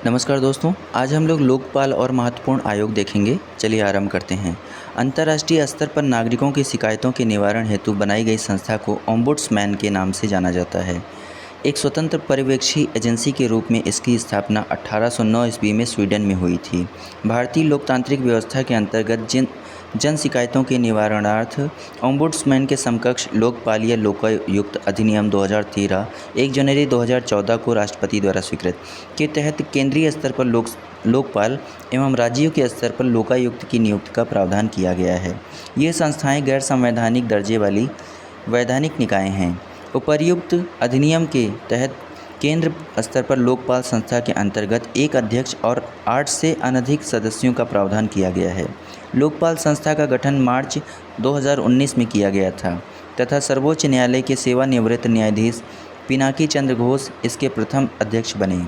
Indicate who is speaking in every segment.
Speaker 1: नमस्कार दोस्तों, आज हम लोग लोकपाल और महत्वपूर्ण आयोग देखेंगे। चलिए आरंभ करते हैं। अंतर्राष्ट्रीय स्तर पर नागरिकों की शिकायतों के निवारण हेतु बनाई गई संस्था को ओम्बुड्समैन के नाम से जाना जाता है। एक स्वतंत्र पर्यवेक्षी एजेंसी के रूप में इसकी स्थापना 1809 ईस्वी में स्वीडन में हुई थी। भारतीय लोकतांत्रिक व्यवस्था के अंतर्गत जन शिकायतों के निवारणार्थ ओम्बुड्समैन के समकक्ष लोकपाल या लोकायुक्त अधिनियम 2013 1 जनवरी 2014 को राष्ट्रपति द्वारा स्वीकृत के तहत केंद्रीय स्तर पर लोकपाल एवं राज्यों के स्तर पर लोकायुक्त की नियुक्ति का प्रावधान किया गया है। ये संस्थाएं गैर संवैधानिक दर्जे वाली वैधानिक निकाय हैं। उपर्युक्त अधिनियम के तहत केंद्र स्तर पर लोकपाल संस्था के अंतर्गत एक अध्यक्ष और 8 से अनधिक सदस्यों का प्रावधान किया गया है। लोकपाल संस्था का गठन मार्च 2019 में किया गया था तथा सर्वोच्च न्यायालय के सेवानिवृत्त न्यायाधीश पिनाकी चंद्र घोष इसके प्रथम अध्यक्ष बने।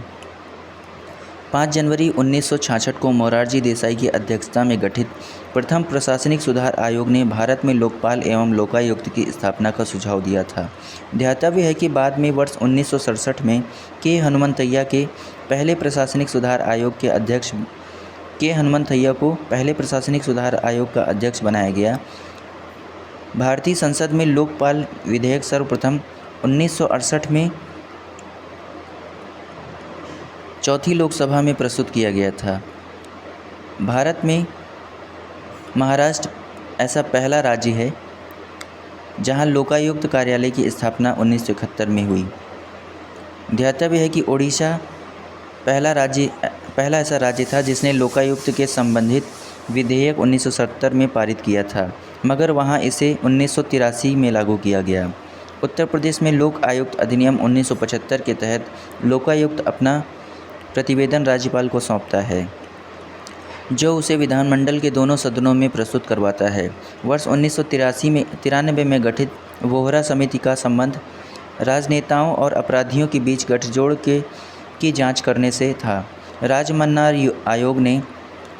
Speaker 1: 5 जनवरी 1966 को मोरारजी देसाई की अध्यक्षता में गठित प्रथम प्रशासनिक सुधार आयोग ने भारत में लोकपाल एवं लोकायुक्त की स्थापना का सुझाव दिया था। ध्यातव्य है कि बाद में वर्ष 1967 में के हनुमंतैया के पहले प्रशासनिक सुधार आयोग का अध्यक्ष बनाया गया। भारतीय संसद में लोकपाल विधेयक सर्वप्रथम 1968 में चौथी लोकसभा में प्रस्तुत किया गया था। भारत में महाराष्ट्र ऐसा पहला राज्य है जहां लोकायुक्त कार्यालय की स्थापना 1971 में हुई। ध्यातव्य है कि ओडिशा पहला ऐसा राज्य था जिसने लोकायुक्त के संबंधित विधेयक 1970 में पारित किया था, मगर वहां इसे 1983 में लागू किया गया। उत्तर प्रदेश में लोक आयुक्त अधिनियम 1975 के तहत लोकायुक्त अपना प्रतिवेदन राज्यपाल को सौंपता है, जो उसे विधानमंडल के दोनों सदनों में प्रस्तुत करवाता है। वर्ष 1993 में गठित वोहरा समिति का संबंध राजनेताओं और अपराधियों के बीच गठजोड़ की जांच करने से था। राजमन्नार आयोग ने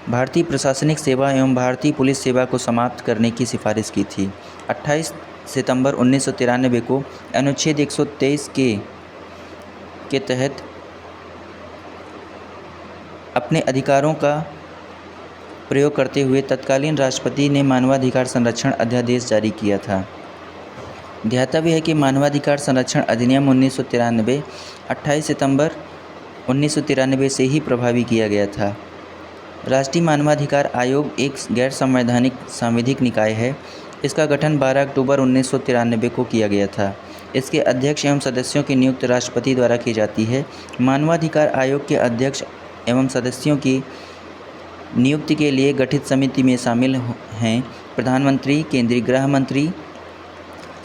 Speaker 1: भारतीय प्रशासनिक सेवा एवं भारतीय पुलिस सेवा को समाप्त करने की सिफारिश की थी। 28 सितंबर 1993 को अनुच्छेद 123 के तहत अपने अधिकारों का प्रयोग करते हुए तत्कालीन राष्ट्रपति ने मानवाधिकार संरक्षण अध्यादेश जारी किया था। ध्यातव्य है कि मानवाधिकार संरक्षण अधिनियम 1993 28 सितंबर 1993 से ही प्रभावी किया गया था। राष्ट्रीय मानवाधिकार आयोग एक गैर संवैधानिक सांविधिक निकाय है। इसका गठन 12 अक्टूबर 1993 को किया गया था। इसके अध्यक्ष एवं सदस्यों की नियुक्ति राष्ट्रपति द्वारा की जाती है। मानवाधिकार आयोग के अध्यक्ष एवं सदस्यों की नियुक्ति के लिए गठित समिति में शामिल हैं प्रधानमंत्री, केंद्रीय गृह मंत्री,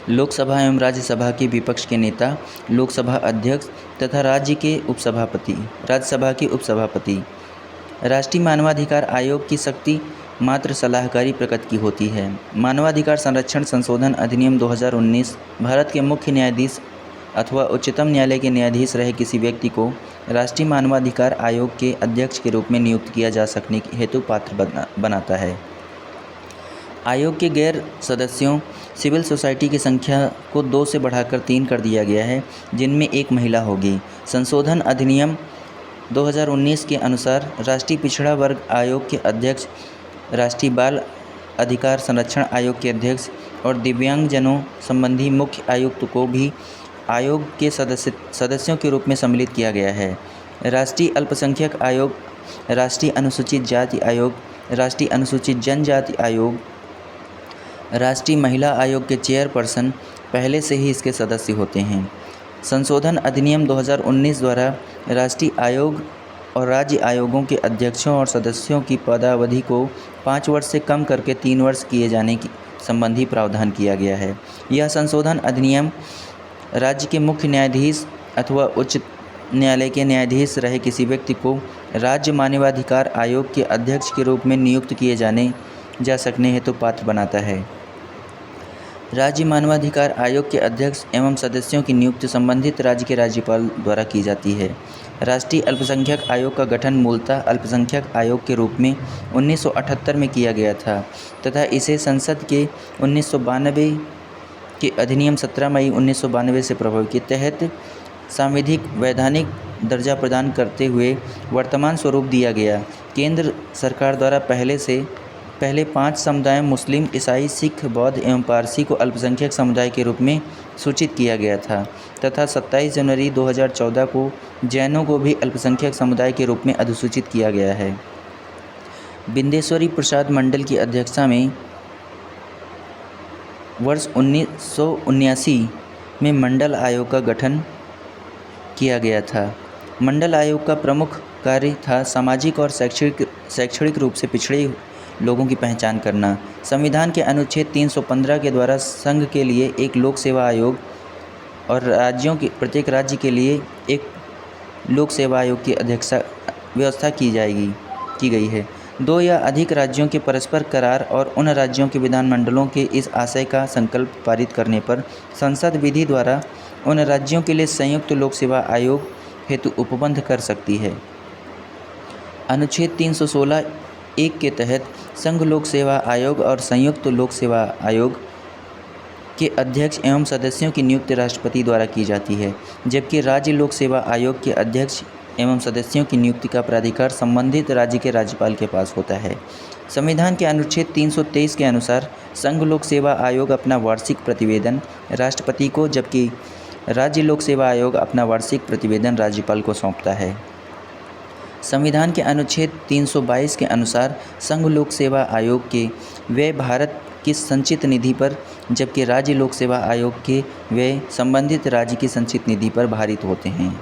Speaker 1: लोकसभा एवं राज्यसभा के विपक्ष के नेता, लोकसभा अध्यक्ष तथा राज्यसभा के उपसभापति। राष्ट्रीय मानवाधिकार आयोग की शक्ति मात्र सलाहकारी प्रकृति की होती है। मानवाधिकार संरक्षण संशोधन अधिनियम 2019 भारत के मुख्य न्यायाधीश अथवा उच्चतम न्यायालय के न्यायाधीश रहे किसी व्यक्ति को राष्ट्रीय मानवाधिकार आयोग के अध्यक्ष के रूप में नियुक्त किया जा सकने हेतु पात्र बनाता है। आयोग के गैर सदस्यों सिविल सोसाइटी की संख्या को 2 से बढ़ाकर 3 कर दिया गया है, जिनमें एक महिला होगी। संशोधन अधिनियम 2019 के अनुसार राष्ट्रीय पिछड़ा वर्ग आयोग के अध्यक्ष, राष्ट्रीय बाल अधिकार संरक्षण आयोग के अध्यक्ष और दिव्यांगजनों संबंधी मुख्य आयुक्त को भी आयोग के सदस्यों के रूप में सम्मिलित किया गया है। राष्ट्रीय अल्पसंख्यक आयोग, राष्ट्रीय अनुसूचित जाति आयोग, राष्ट्रीय अनुसूचित जनजाति आयोग, राष्ट्रीय महिला आयोग के चेयरपर्सन पहले से ही इसके सदस्य होते हैं। संशोधन अधिनियम 2019 द्वारा राष्ट्रीय आयोग और राज्य आयोगों के अध्यक्षों और सदस्यों की पदावधि को 5 वर्ष से कम करके 3 वर्ष किए जाने की संबंधी प्रावधान किया गया है। यह संशोधन अधिनियम राज्य के मुख्य न्यायाधीश अथवा उच्च न्यायालय के न्यायाधीश रहे किसी व्यक्ति को राज्य मानवाधिकार आयोग के अध्यक्ष के रूप में नियुक्त किए जा सकने हेतु पात्र बनाता है। राज्य मानवाधिकार आयोग के अध्यक्ष एवं सदस्यों की नियुक्ति संबंधित राज्य के राज्यपाल द्वारा की जाती है। राष्ट्रीय अल्पसंख्यक आयोग का गठन मूलतः अल्पसंख्यक आयोग के रूप में 1978 में किया गया था तथा इसे संसद के 1992 के अधिनियम 17 मई 1992 से प्रभाव के तहत सांविधिक वैधानिक दर्जा प्रदान करते हुए वर्तमान स्वरूप दिया गया। केंद्र सरकार द्वारा पहले 5 समुदायों मुस्लिम, ईसाई, सिख, बौद्ध एवं पारसी को अल्पसंख्यक समुदाय के रूप में सूचित किया गया था तथा 27 जनवरी 2014 को जैनों को भी अल्पसंख्यक समुदाय के रूप में अधिसूचित किया गया है। बिंदेश्वरी प्रसाद मंडल की अध्यक्षता में वर्ष 1979 में मंडल आयोग का गठन किया गया था। मंडल आयोग का प्रमुख कार्य था सामाजिक और शैक्षणिक रूप से पिछड़े लोगों की पहचान करना। संविधान के अनुच्छेद 315 के द्वारा संघ के लिए एक लोक सेवा आयोग और प्रत्येक राज्य के लिए एक लोक सेवा आयोग की व्यवस्था की गई है। 2 या अधिक राज्यों के परस्पर करार और उन राज्यों के विधानमंडलों के इस आशय का संकल्प पारित करने पर संसद विधि द्वारा उन राज्यों के लिए संयुक्त लोक सेवा आयोग हेतु उपबंध कर सकती है। अनुच्छेद 316(1) के तहत संघ लोक सेवा आयोग और संयुक्त लोक सेवा आयोग के अध्यक्ष एवं सदस्यों की नियुक्ति राष्ट्रपति द्वारा की जाती है, जबकि राज्य लोक सेवा आयोग के अध्यक्ष एवं सदस्यों की नियुक्ति का प्राधिकार संबंधित राज्य के राज्यपाल के पास होता है। संविधान के अनुच्छेद 323 के अनुसार संघ लोक सेवा आयोग अपना वार्षिक प्रतिवेदन राष्ट्रपति को, जबकि राज्य लोक सेवा आयोग अपना वार्षिक प्रतिवेदन राज्यपाल को सौंपता है। संविधान के अनुच्छेद 322 के अनुसार संघ लोक सेवा आयोग के व्यय भारत की संचित निधि पर, जबकि राज्य लोक सेवा आयोग के व्यय संबंधित राज्य की संचित निधि पर भारित होते हैं।